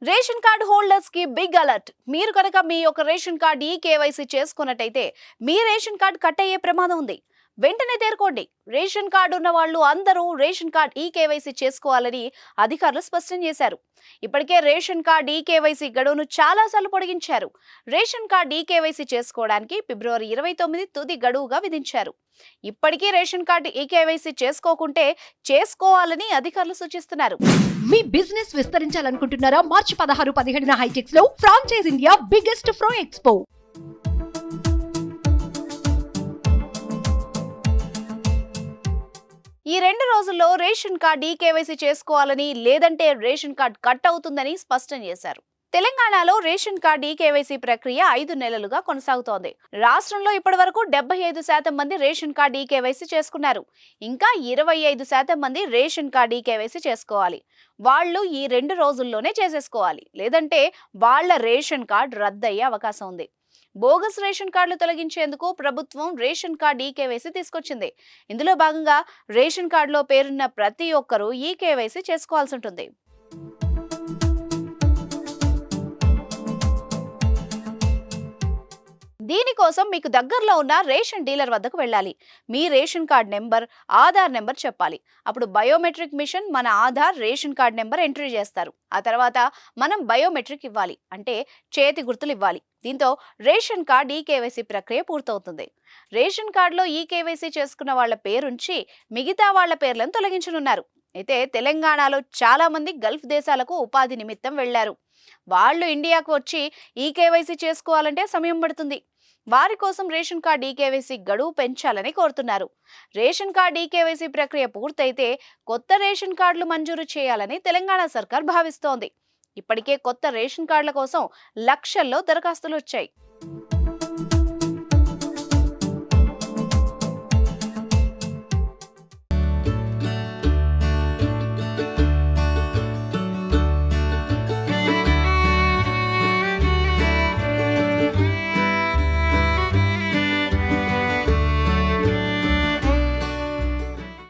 Ration card holders కి big alert. మీరు కనుక మీ యొక్క రేషన్ కార్డు కేవైసీ చేసుకున్నట్టయితే మీ రేషన్ కార్డు కట్ అయ్యే ప్రమాదం ఉంది. వెంటనే తేరుకోండి. రేషన్ కార్డు ఉన్న వాళ్ళు అందరూ రేషన్ కార్డు కేవైసీ చేసుకోవాలని అధికారులు స్పష్టం చేశారు. ఇప్పటికే రేషన్ కార్డు కేవైసీ గడువును చాలా సార్లు పొడిగించారు. రేషన్ కార్డు కేవైసీ చేసుకోవడానికి ఫిబ్రవరి 29 తుది గడువుగా విధించారు. ఇప్పటికీ రేషన్ కార్డు కేవైసీ చేసుకోకుంటే చేసుకోవాలని అధికారులు సూచిస్తున్నారు. మీ బిజినెస్ విస్తరించాలనుకుంటున్నారా? మార్చి 16, 17 హైటెక్స్ లో ఫ్రాంచైజ్ ఇండియా బిగ్గెస్ట్ ఫ్రో ఎక్స్పో. ఈ 2 రోజుల్లో రేషన్ కార్డు కేవైసీ చేసుకోవాలని, లేదంటే రేషన్ కార్డు కట్ అవుతుందని స్పష్టం చేశారు. తెలంగాణలో రేషన్ కార్డు కేవైసీ ప్రక్రియ 5 నెలలుగా కొనసాగుతోంది. రాష్ట్రంలో ఇప్పటి వరకు 75% మంది రేషన్ కార్డు కేవైసీ చేసుకున్నారు. ఇంకా 25% మంది రేషన్ కార్డు కేవైసీ చేసుకోవాలి. వాళ్ళు ఈ 2 రోజుల్లోనే చేసేసుకోవాలి, లేదంటే వాళ్ళ రేషన్ కార్డు రద్దయ్యే అవకాశం ఉంది. బోగస్ రేషన్ కార్డులు తొలగించేందుకు ప్రభుత్వం రేషన్ కార్డు కేవైసీ తీసుకొచ్చింది. ఇందులో భాగంగా రేషన్ కార్డులో పేరున్న ప్రతి ఒక్కరూ కేవైసీ చేసుకోవాల్సి ఉంటుంది. దీనికోసం మీకు దగ్గరలో ఉన్న రేషన్ డీలర్ వద్దకు వెళ్ళాలి. మీ ration card number, Aadhaar number చెప్పాలి. అప్పుడు బయోమెట్రిక్ మిషన్ మన Aadhaar, ration card number entry చేస్తారు. ఆ తర్వాత మనం బయోమెట్రిక్ ఇవ్వాలి, అంటే చేతి గుర్తులు ఇవ్వాలి. దీంతో రేషన్ కార్డ్ కేవైసీ ప్రక్రియ పూర్తవుతుంది. రేషన్ కార్డులో కేవైసీ చేసుకున్న వాళ్ళ పేరుంచి మిగతా వాళ్ళ పేర్లను తొలగించనున్నారు. అయితే తెలంగాణలో చాలా మంది గల్ఫ్ దేశాలకు ఉపాధి నిమిత్తం వెళ్లారు. వాళ్ళు ఇండియాకు వచ్చి కేవైసీ చేసుకోవాలంటే సమయం పడుతుంది. వారి కోసం రేషన్ కార్డు కేవైసీ గడువు పెంచాలని కోరుతున్నారు. రేషన్ కార్డు కేవైసీ ప్రక్రియ పూర్తయితే కొత్త రేషన్ కార్డులు మంజూరు చేయాలని తెలంగాణ సర్కార్ భావిస్తోంది. ఇప్పటికే కొత్త రేషన్ కార్డుల కోసం లక్షల్లో దరఖాస్తులు వచ్చాయి.